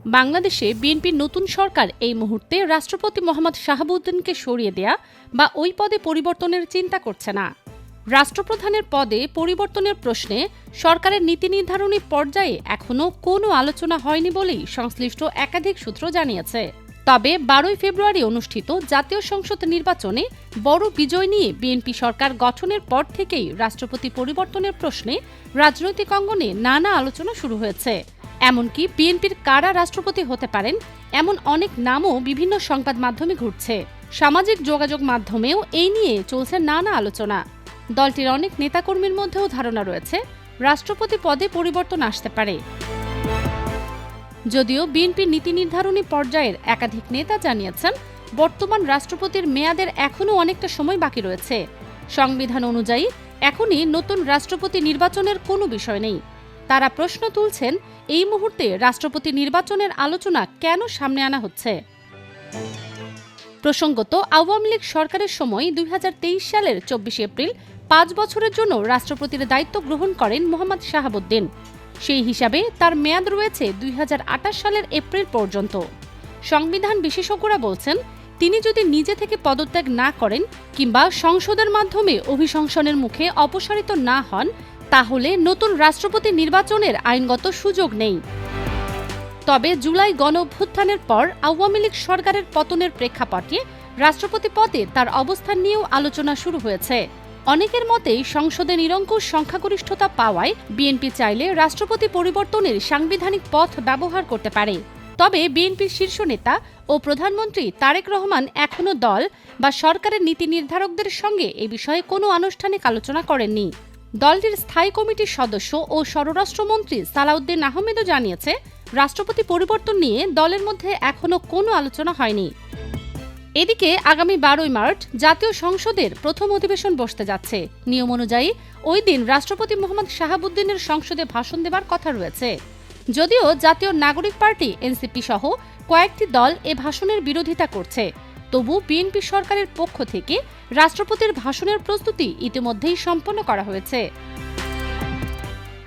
বাংলাদেশে বিএনপির নতুন সরকার এই মুহূর্তে রাষ্ট্রপতি মোহাম্মদ শাহাবুদ্দিনকে সরিয়ে দেয়া বা ওই পদে পরিবর্তনের চিন্তা করছে না। রাষ্ট্রপ্রধানের পদে পরিবর্তনের প্রশ্নে সরকারের নীতি নির্ধারণী পর্যায়ে এখনও কোনো আলোচনা হয়নি বলেই সংশ্লিষ্ট একাধিক সূত্র জানিয়েছে। তবে 12 ফেব্রুয়ারি অনুষ্ঠিত জাতীয় সংসদ নির্বাচনে বড় বিজয় নিয়ে বিএনপি সরকার গঠনের পর থেকেই রাষ্ট্রপতি পরিবর্তনের প্রশ্নে রাজনৈতিক অঙ্গনে নানা আলোচনা শুরু হয়েছে। এমনকি বিএনপির কারা রাষ্ট্রপতি হতে পারেন এমন অনেক নামও বিভিন্ন সংবাদ মাধ্যমে ঘুরছে। সামাজিক যোগাযোগ মাধ্যমেও এই নিয়ে চলছে নানা আলোচনা। দলটির অনেক নেতাকর্মীর মধ্যেও ধারণা রয়েছে রাষ্ট্রপতি পদে পরিবর্তন আসতে পারে। যদিও বিএনপির নীতি নির্ধারণী পর্যায়ের একাধিক নেতা জানিয়েছেন বর্তমান রাষ্ট্রপতির মেয়াদের এখনও অনেকটা সময় বাকি রয়েছে। সংবিধান অনুযায়ী এখনই নতুন রাষ্ট্রপতি নির্বাচনের কোনো বিষয় নেই। তারা প্রশ্ন তুলছেন, এই মুহূর্তে রাষ্ট্রপতি নির্বাচনের আলোচনা কেন সামনে আনা হচ্ছে। প্রসঙ্গত, আওয়ামী লীগ সরকারের সময় 2023 সালের 24 এপ্রিল 5 বছরের জন্য রাষ্ট্রপতির দায়িত্ব গ্রহণ করেন মোহাম্মদ শাহাবুদ্দিন। সেই হিসাবে তার মেয়াদ রয়েছে 2028 সালের এপ্রিল পর্যন্ত। সংবিধান বিশেষজ্ঞরা বলছেন, তিনি যদি নিজে থেকে পদত্যাগ না করেন কিংবা সংসদের মাধ্যমে অভিশংসনের মুখে অপসারিত না হন, তাহলে নতুন রাষ্ট্রপতি নির্বাচনের আইনগত সুযোগ নেই। তবে জুলাই গণঅভ্যুত্থানের পর আওয়ামী লীগ সরকারের পতনের প্রেক্ষাপটে রাষ্ট্রপতি পদে তার অবস্থান নিয়েও আলোচনা শুরু হয়েছে। অনেকের মতেই সংসদে নিরঙ্কুশ সংখ্যাগরিষ্ঠতা পাওয়ায় বিএনপি চাইলে রাষ্ট্রপতি পরিবর্তনের সাংবিধানিক পথ ব্যবহার করতে পারে। তবে বিএনপির শীর্ষ নেতা ও প্রধানমন্ত্রী তারেক রহমান এখনও দল বা সরকারের নীতি নির্ধারকদের সঙ্গে এ বিষয়ে কোনো আনুষ্ঠানিক আলোচনা করেননি। দলটির স্থায়ী কমিটির সদস্য ও স্বরাষ্ট্রমন্ত্রী সালাউদ্দিন আহমেদও জানিয়েছে, রাষ্ট্রপতি পরিবর্তন নিয়ে দলের মধ্যে এখনও কোনো আলোচনা হয়নি। এদিকে আগামী 12 মার্চ জাতীয় সংসদের প্রথম অধিবেশন বসতে যাচ্ছে। নিয়ম অনুযায়ী ওই দিন রাষ্ট্রপতি মোহাম্মদ শাহাবুদ্দিনের সংসদে ভাষণ দেবার কথা রয়েছে। যদিও জাতীয় নাগরিক পার্টি এনসিপি সহ কয়েকটি দল এ ভাষণের বিরোধিতা করছে, তবু বিএনপি সরকারের পক্ষ থেকে রাষ্ট্রপতির ভাষণের প্রস্তুতি ইতিমধ্যেই সম্পন্ন করা হয়েছে।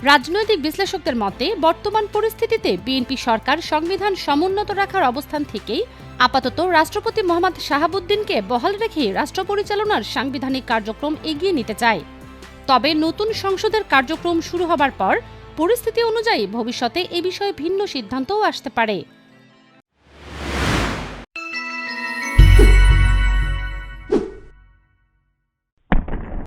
রাজনৈতিক বিশ্লেষকদের মতে বর্তমান পরিস্থিতিতে বিএনপি সরকার সংবিধান সমুন্নত রাখার অবস্থান থেকেই আপাতত রাষ্ট্রপতি মোহাম্মদ শাহাবুদ্দিনকে বহাল রেখে রাষ্ট্র পরিচালনার সাংবিধানিক কার্যক্রম এগিয়ে নিতে চায়। তবে নতুন সংসদের কার্যক্রম শুরু হবার পর পরিস্থিতি অনুযায়ী ভবিষ্যতে এ বিষয়ে ভিন্ন সিদ্ধান্তও আসতে পারে।